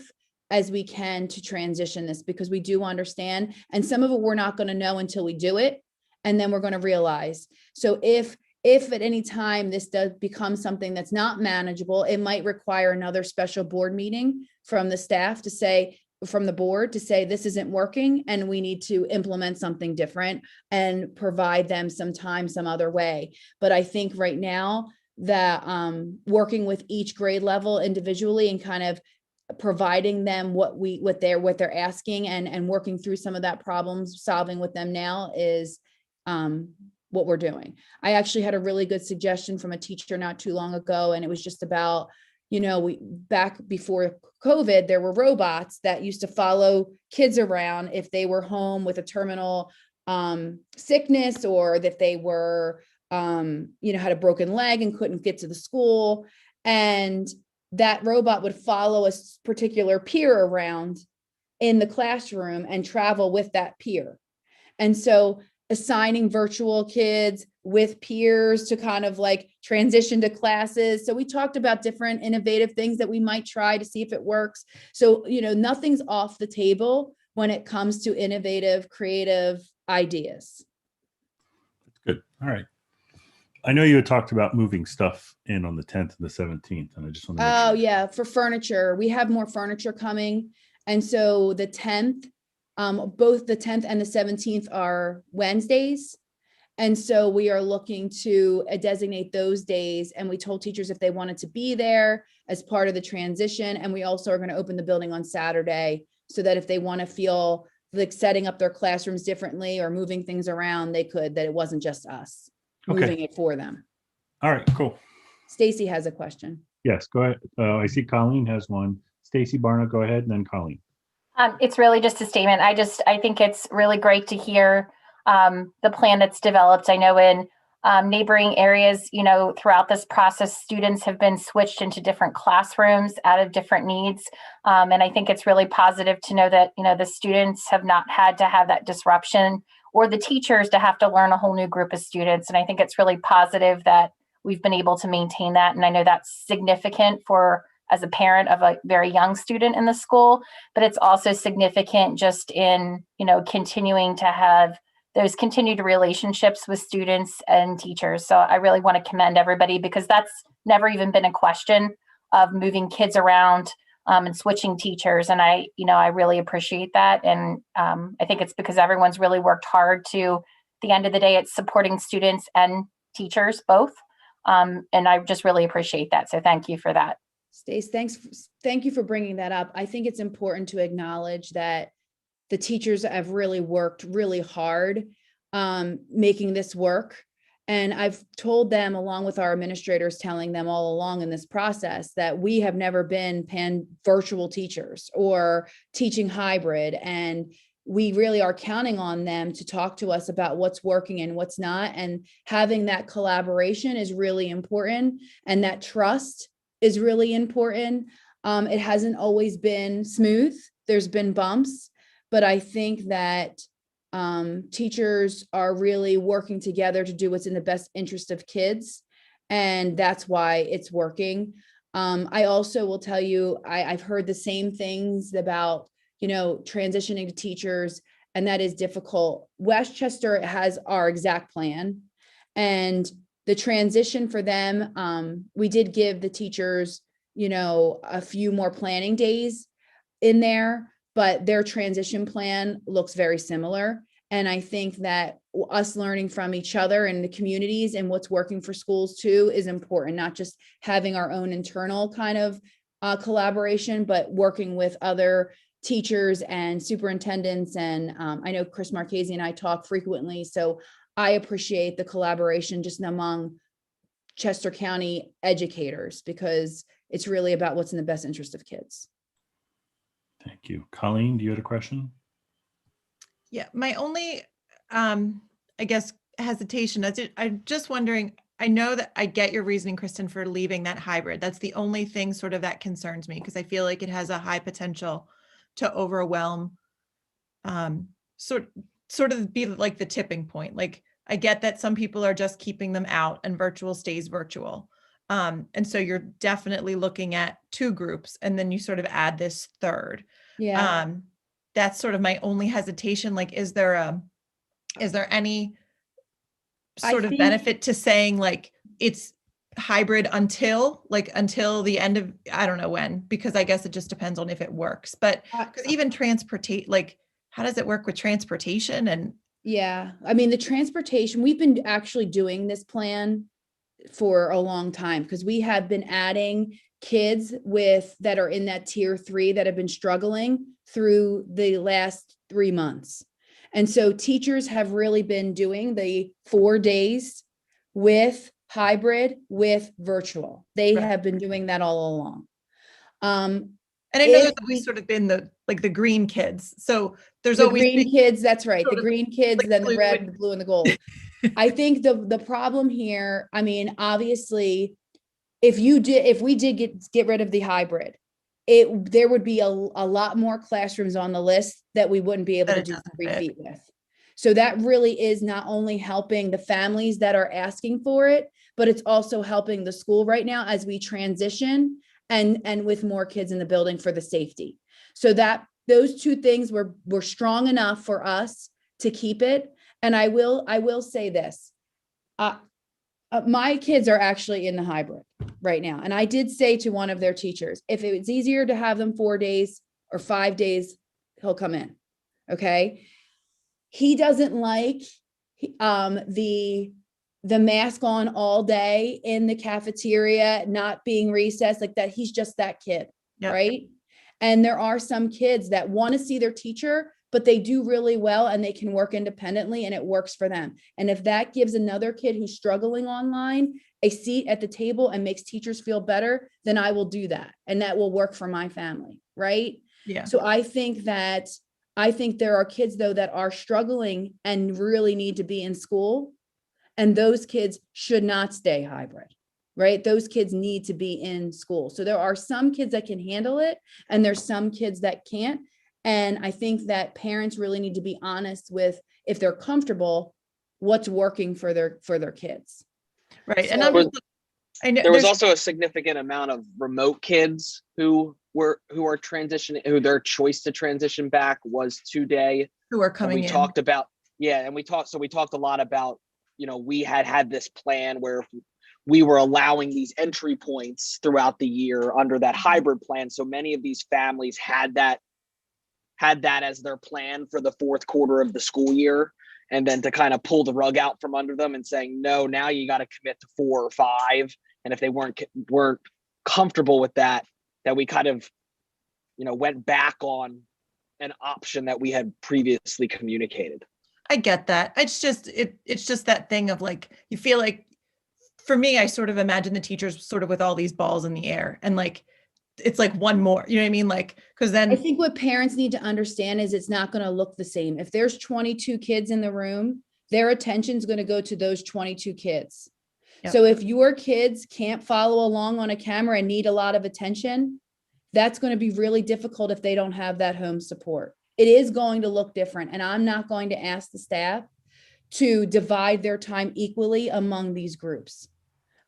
as we can to transition this, because we do understand, and some of it we're not going to know until we do it, and then we're going to realize. So if at any time this does become something that's not manageable, it might require another special board meeting from the staff to say, from the board to say, this isn't working and we need to implement something different and provide them some time some other way. But I think right now that working with each grade level individually and kind of providing them what they're asking and working through some of that problem solving with them now is what we're doing. I actually had a really good suggestion from a teacher not too long ago, and it was just about, back before COVID, there were robots that used to follow kids around if they were home with a terminal sickness, or that they were, had a broken leg and couldn't get to the school. And that robot would follow a particular peer around in the classroom and travel with that peer. And so assigning virtual kids with peers to kind of like transition to classes. So we talked about different innovative things that we might try to see if it works. So, nothing's off the table when it comes to innovative, creative ideas. Good. All right. I know you had talked about moving stuff in on the 10th and the 17th, and I just want to make sure. Oh yeah, for furniture, we have more furniture coming. And so the 10th, both the 10th and the 17th are Wednesdays. And so we are looking to designate those days. And we told teachers if they wanted to be there as part of the transition. And we also are going to open the building on Saturday so that if they want to feel like setting up their classrooms differently or moving things around, they could, that it wasn't just us moving it for them. All right, cool. Stacy has a question. Yes, go ahead. I see Colleen has one. Stacy Barna, go ahead, and then Colleen. It's really just a statement. I think it's really great to hear the plan that's developed. I know in neighboring areas, throughout this process, students have been switched into different classrooms out of different needs. And I think it's really positive to know that, the students have not had to have that disruption, or the teachers to have to learn a whole new group of students. And I think it's really positive that we've been able to maintain that. And I know that's significant as a parent of a very young student in the school, but it's also significant just in, continuing to have those continued relationships with students and teachers. So I really want to commend everybody, because that's never even been a question of moving kids around and switching teachers. And I really appreciate that. And I think it's because everyone's really worked hard to, at the end of the day, it's supporting students and teachers both. And I just really appreciate that. So thank you for that. Stace, thank you for bringing that up. I think it's important to acknowledge that the teachers have really worked really hard making this work. And I've told them, along with our administrators, telling them all along in this process, that we have never been virtual teachers or teaching hybrid. And we really are counting on them to talk to us about what's working and what's not. And having that collaboration is really important. And that trust is really important. It hasn't always been smooth. There's been bumps, but I think that teachers are really working together to do what's in the best interest of kids. And that's why it's working. I also will tell you, I've heard the same things about, transitioning to teachers and that is difficult. Westchester has our exact plan, and the transition for them, we did give the teachers, a few more planning days in there, but their transition plan looks very similar. And I think that us learning from each other and the communities and what's working for schools too is important, not just having our own internal kind of collaboration, but working with other teachers and superintendents. And I know Chris Marchese and I talk frequently, so I appreciate the collaboration just among Chester County educators, because it's really about what's in the best interest of kids. Thank you. Colleen, do you have a question? Yeah, my only, I guess, hesitation, I'm just wondering, I know that I get your reasoning, Kristen, for leaving that hybrid. That's the only thing sort of that concerns me, because I feel like it has a high potential to overwhelm, sort of be like the tipping point. Like, I get that some people are just keeping them out and virtual stays virtual. And so you're definitely looking at 2 groups, and then you sort of add this third. Yeah. That's sort of my only hesitation. Like, is there any sort of benefit to saying like it's hybrid until the end of, I don't know when, because I guess it just depends on if it works. But because even transportation, like, how does it work with transportation? And yeah, I mean, the transportation, we've been actually doing this plan for a long time, because we have been adding kids that are in that tier 3 that have been struggling through the last 3 months. And so teachers have really been doing the 4 days with hybrid, with virtual. They have been doing that all along. And I know that we've sort of been the green kids. So there's the always green kids. That's right. The green kids, like then the red, fluid. the blue, and the gold. I think the problem here, I mean, obviously, if we did get rid of the hybrid, there would be a lot more classrooms on the list that we wouldn't be able to do 3 feet with. So that really is not only helping the families that are asking for it, but it's also helping the school right now as we transition and with more kids in the building for the safety. So that those 2 things were strong enough for us to keep it. And I will say this, my kids are actually in the hybrid right now. And I did say to one of their teachers, if it's easier to have them 4 days or 5 days, he'll come in. Okay. He doesn't like the mask on all day in the cafeteria, not being recessed like that. He's just that kid. Yep. Right. And there are some kids that want to see their teacher, but they do really well and they can work independently and it works for them. And if that gives another kid who's struggling online a seat at the table and makes teachers feel better, then I will do that. And that will work for my family. Right. Yeah. So I think there are kids though that are struggling and really need to be in school. And those kids should not stay hybrid, right? Those kids need to be in school. So there are some kids that can handle it and there's some kids that can't. And I think that parents really need to be honest with, if they're comfortable, what's working for their kids. Right. So, and there was also a significant amount of remote kids who are transitioning, who their choice to transition back was 2 day. Who are coming in. We talked about, we talked a lot about, we had this plan where we were allowing these entry points throughout the year under that hybrid plan. So many of these families had that as their plan for the 4th quarter of the school year. And then to kind of pull the rug out from under them and saying, no, now you got to commit to 4 or 5. And if they weren't comfortable with that we kind of, went back on an option that we had previously communicated. I get that. It's just that thing of like, you feel like, for me, I sort of imagine the teachers sort of with all these balls in the air and like, it's like one more, you know what I mean? Like, because then I think what parents need to understand is it's not going to look the same. If there's 22 kids in the room, their attention is going to go to those 22 kids. Yep. So if your kids can't follow along on a camera and need a lot of attention, that's going to be really difficult if they don't have that home support. It is going to look different. And I'm not going to ask the staff to divide their time equally among these groups.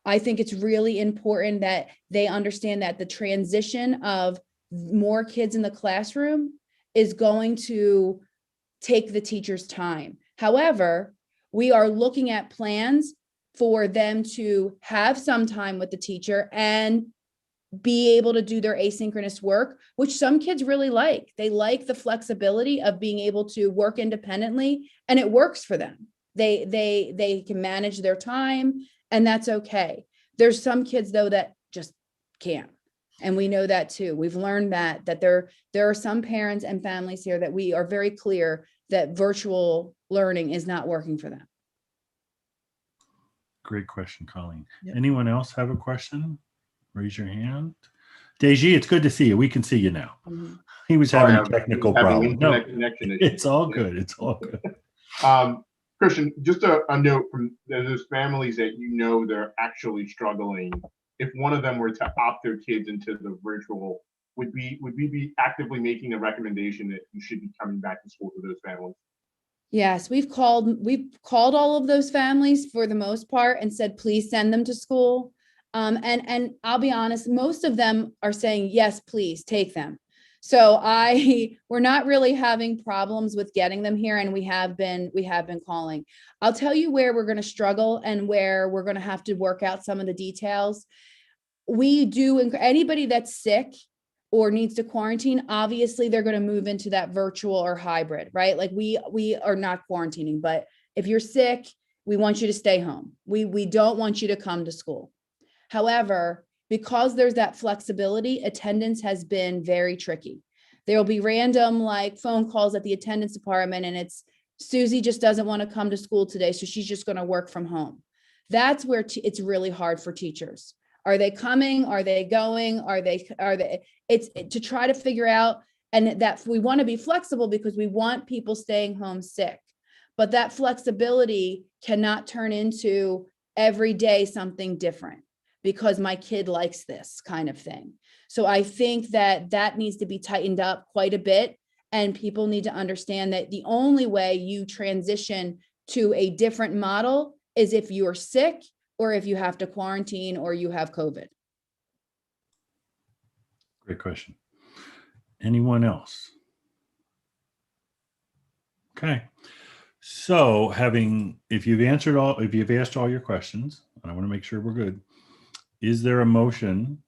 I think it's really important that they understand that the transition of more kids in the classroom is going to take the teacher's time. However, we are looking at plans for them to have some time with the teacher and be able to do their asynchronous work, which some kids really like. They like the flexibility of being able to work independently, and it works for them. They can manage their time, and that's okay. There's some kids though that just can't. And we know that too. We've learned that there are some parents and families here that we are very clear that virtual learning is not working for them. Great question, Colleen. Yep. Anyone else have a question? Raise your hand. Deji, it's good to see you. We can see you now. Mhm. He was Sorry, having a I'm technical having problem. No, internet connection issues. it's all good. It's all good. Christian, just a note from those families that you know they're actually struggling. If one of them were to opt their kids into the virtual, would we be actively making a recommendation that you should be coming back to school for those families? Yes, we've called all of those families for the most part and said, please send them to school. And I'll be honest, most of them are saying, yes, please take them. So we're not really having problems with getting them here, and we have been calling. I'll tell you where we're going to struggle and where we're going to have to work out some of the details. We do, anybody that's sick or needs to quarantine, obviously they're going to move into that virtual or hybrid, right? Like we are not quarantining, but if you're sick, we want you to stay home. We don't want you to come to school. However, because there's that flexibility, attendance has been very tricky. There'll be random like phone calls at the attendance department, and it's Susie just doesn't want to come to school today, so she's just going to work from home. That's where it's really hard for teachers. Are they coming? Are they going? It's to try to figure out, and that we want to be flexible because we want people staying home sick. But that flexibility cannot turn into every day something different because my kid likes this kind of thing. So I think that needs to be tightened up quite a bit, and people need to understand that the only way you transition to a different model is if you're sick or if you have to quarantine or you have COVID. Great question. Anyone else? Okay. So if you've asked all your questions, and I want to make sure we're good, is there a motion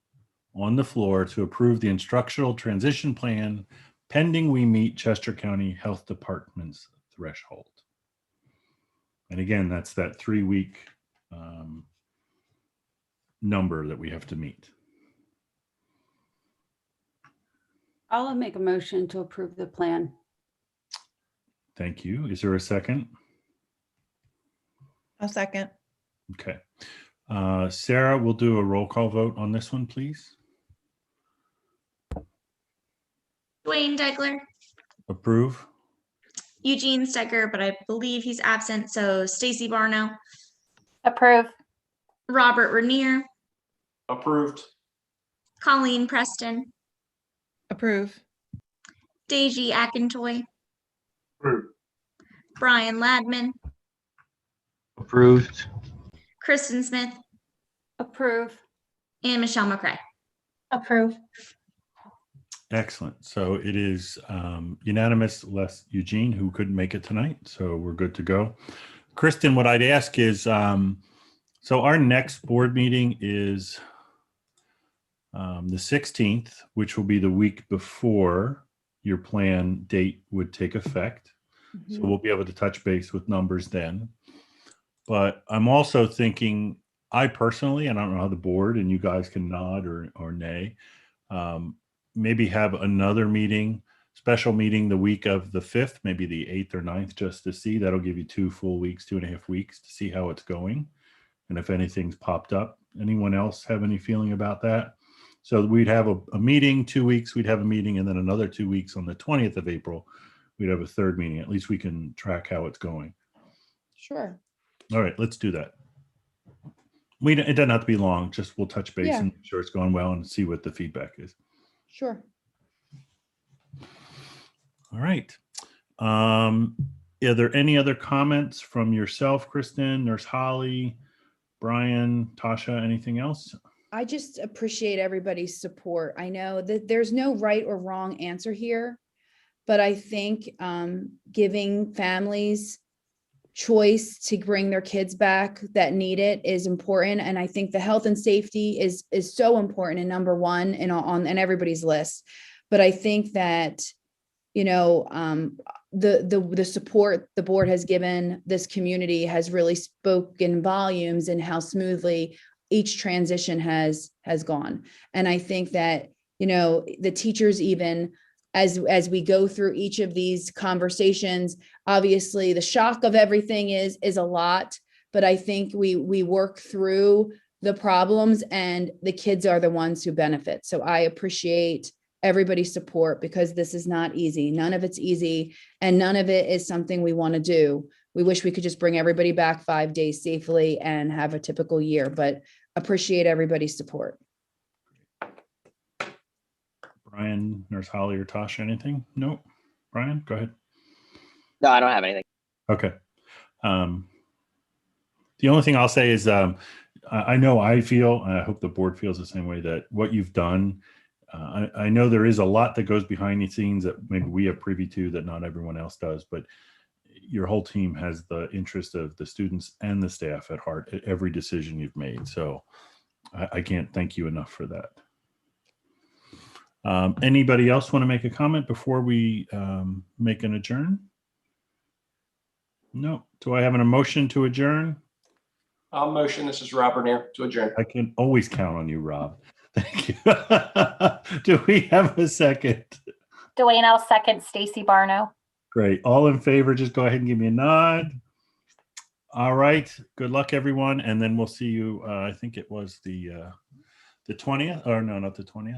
on the floor to approve the instructional transition plan pending we meet Chester County Health Department's threshold? And again, that's that 3-week number that we have to meet. I'll make a motion to approve the plan. Thank you. Is there a second? A second. Okay. Sarah, we'll do a roll call vote on this one, please. Dwayne Degler, Approve. Eugene Stecker, but I believe he's absent. So Stacy Barno, Approve. Robert Rainier, Approved. Colleen Preston, Approve. Deji Akintoy, Approved. Brian Ladman, Approved. Kristen Smith, Approve. and Michelle McCray. Approve. Excellent. So it is unanimous, less Eugene, who couldn't make it tonight. So we're good to go. Kristen, what I'd ask is, so our next board meeting is the 16th, which will be the week before your plan date would take effect. So we'll be able to touch base with numbers then. But I'm also thinking, I personally, and I don't know how the board, and you guys can nod or nay, maybe have another special meeting the week of the 5th, maybe the 8th or 9th, just to see. That'll give you 2 full weeks, 2.5 weeks to see how it's going. And if anything's popped up. Anyone else have any feeling about that? So we'd have a meeting, 2 weeks, we'd have a meeting, and then another 2 weeks on the 20th of April, we'd have a third meeting. At least we can track how it's going. Sure. All right, let's do that. It doesn't have to be long, just we'll touch base and make sure it's going well and see what the feedback is. Sure. All right. Are there any other comments from yourself, Kristen, Nurse Holly, Brian, Tasha, anything else? I just appreciate everybody's support. I know that there's no right or wrong answer here. but I think giving families choice to bring their kids back that need it is important. And I think the health and safety is so important and number one and on everybody's list. But I think that, you know, the support the board has given this community has really spoken volumes in how smoothly each transition has gone. And I think that, you know, the teachers, even as we go through each of these conversations, obviously the shock of everything is a lot, but I think we work through the problems and the kids are the ones who benefit. So I appreciate everybody's support because this is not easy. None of it's easy and none of it is something we want to do. We wish we could just bring everybody back 5 days safely and have a typical year, but appreciate everybody's support. Brian, Nurse Holly, or Tasha, anything? No. Brian, go ahead. No, I don't have anything. Okay. The only thing I'll say is I know I feel, and I hope the board feels the same way, that what you've done, I know there is a lot that goes behind the scenes that maybe we have privy to that not everyone else does, but your whole team has the interest of the students and the staff at heart at every decision you've made. So I can't thank you enough for that. Anybody else want to make a comment before we make an adjourn? No. Do I have an motion to adjourn? I'll motion. This is Robert here to adjourn. I can always count on you, Rob. Thank you. Do we have a second? Dwayne, I'll second Stacy Barno. Great. All in favor, just go ahead and give me a nod. All right. Good luck, everyone. And then we'll see you. I think it was the 20th, or no, not the 20th.